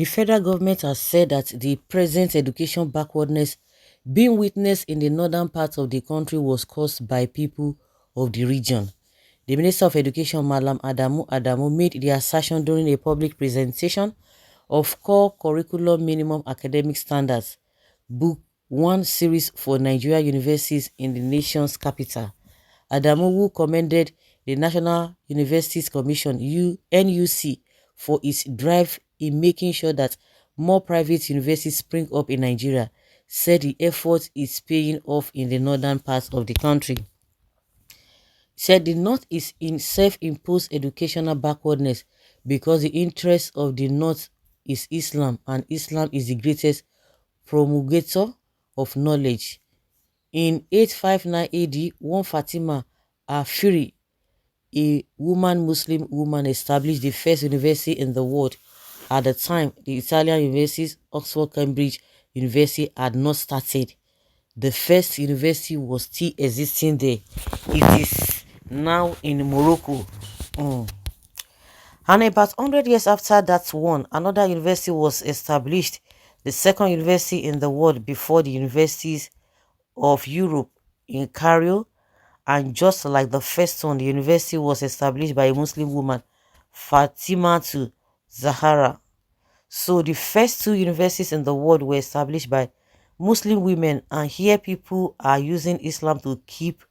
The federal government has said that the present education backwardness being witnessed in the northern part of the country was caused by people of the region. The Minister of Education, Malam Adamu, made the assertion during a public presentation of Core Curriculum Minimum Academic Standards, Book 1 series for Nigeria universities in the nation's capital. Adamu, who commended the National Universities Commission (NUC) for its drive in making sure that more private universities spring up in Nigeria, said the effort is paying off in the northern parts of the country. He said the North is in self-imposed educational backwardness because the interest of the North is Islam, and Islam is the greatest promulgator of knowledge. In 859 AD, one Fatima Afiri, a Muslim woman, established the first university in the world. At the time, the Italian universities, Oxford, Cambridge University, had not started. The first university was still existing there. It is now in Morocco. And about 100 years after that one, another university was established, the second university in the world before the universities of Europe in Cairo. And just like the first one, the university was established by a Muslim woman, Fatima to Zahara. So the first two universities in the world were established by Muslim women, and here people are using Islam to keep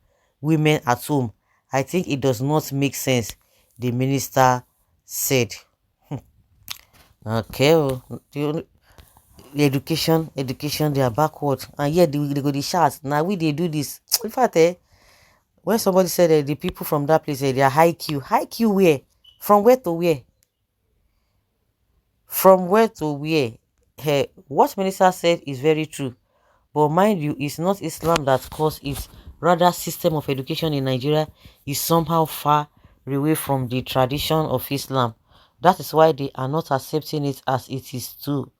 women at home. I think it does not make sense, the minister said. Okay, oh, the education, they are backward, and yet they go the shots. Now they do this. In fact, when somebody said the people from that place, they are high Q where? From where to where? From where to where? What minister said is very true. But mind you, it's not Islam that caused it. Rather, system of education in Nigeria is somehow far away from the tradition of Islam. That is why they are not accepting it as it is too,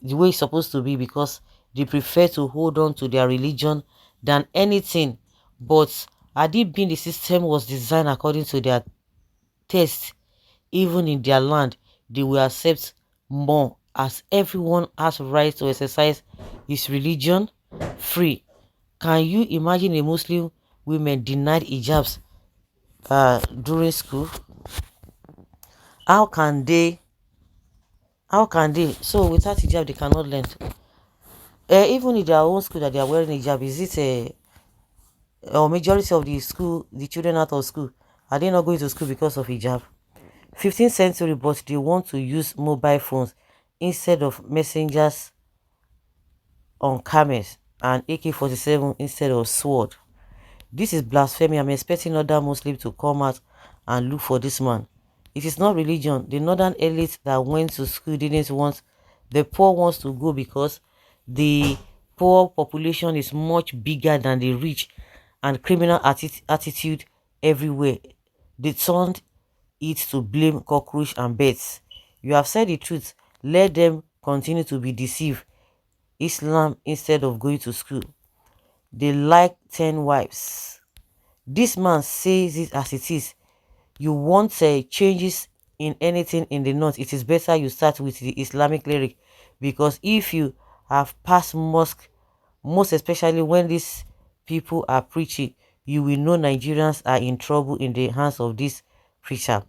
the way it's supposed to be, because they prefer to hold on to their religion than anything. But had it been the system was designed according to their taste, even in their land, they will accept more, as everyone has right to exercise his religion free. Can you imagine a Muslim women denied hijabs during school? How can they? How can they? So without hijab, they cannot learn. Even in their own school that they are wearing hijab, is it or majority of the school, the children out of school, are they not going to school because of hijab? 15th century, but they want to use mobile phones instead of messengers on camels, and AK-47 instead of sword. This is blasphemy. I'm expecting other Muslims to come out and look for this man. It is not religion. The northern elite that went to school didn't want the poor ones to go, because the poor population is much bigger than the rich, and criminal attitude everywhere. They turned it to blame cockroach and birds. You have said the truth. Let them continue to be deceived. Islam instead of going to school. They like 10 wives. This man says it as it is. You want changes in anything in the north, it is better you start with the Islamic lyric, because if you have passed mosque, most especially when these people are preaching, you will know Nigerians are in trouble in the hands of this preacher.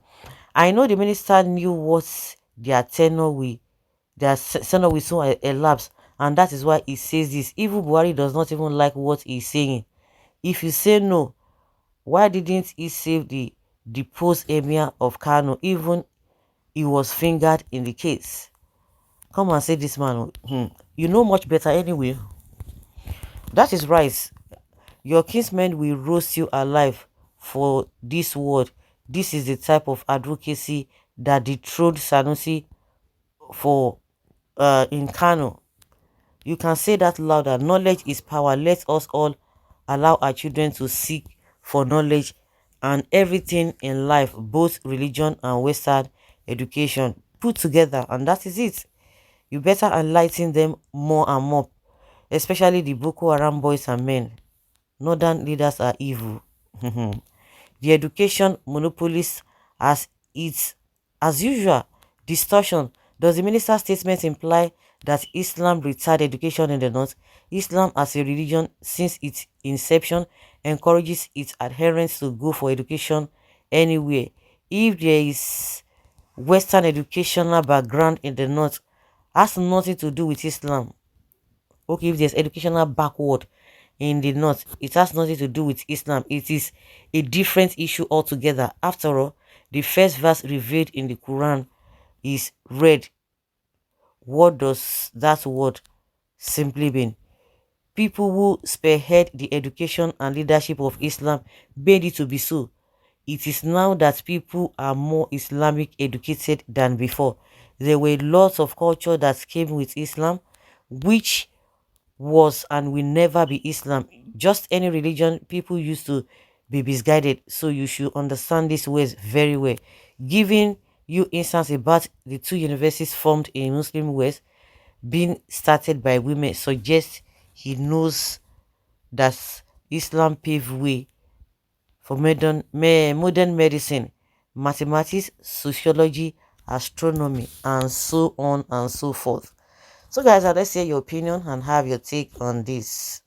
I know the minister knew what their tenure will soon elapse, and that is why he says this. Even Buhari does not even like what he's saying. If you say no, why didn't he save the deposed emir of Kano? Even he was fingered in the case. Come and say this man. You know much better anyway. That is right. Your kinsmen will roast you alive for this word. This is the type of advocacy that dethroned Sanusi for in Kano. You can say that louder. Knowledge is power. Let us all allow our children to seek for knowledge and everything in life, both religion and Western education put together, and that is it. You better enlighten them more and more, especially the Boko Haram boys and men. Northern leaders are evil. The education monopolist, as usual, distortion. Does the minister's statement imply that Islam retarded education in the North? Islam as a religion since its inception encourages its adherents to go for education anywhere. If there is Western educational background in the North, has nothing to do with Islam. Okay, if there's educational backward in the North, it has nothing to do with Islam. It is a different issue altogether. After all, the first verse revealed in the Quran is read. What does that word simply mean? People who spearhead the education and leadership of Islam made it to be so. It is now that people are more Islamic educated than before. There were lots of culture that came with Islam, which was and will never be Islam. Just any religion, people used to be misguided. So you should understand these ways very well. Giving you instance about the two universities formed in Muslim West being started by women suggests he knows that Islam paved way for modern medicine, mathematics, sociology, astronomy, and so on and so forth. So guys, let's hear your opinion and have your take on this.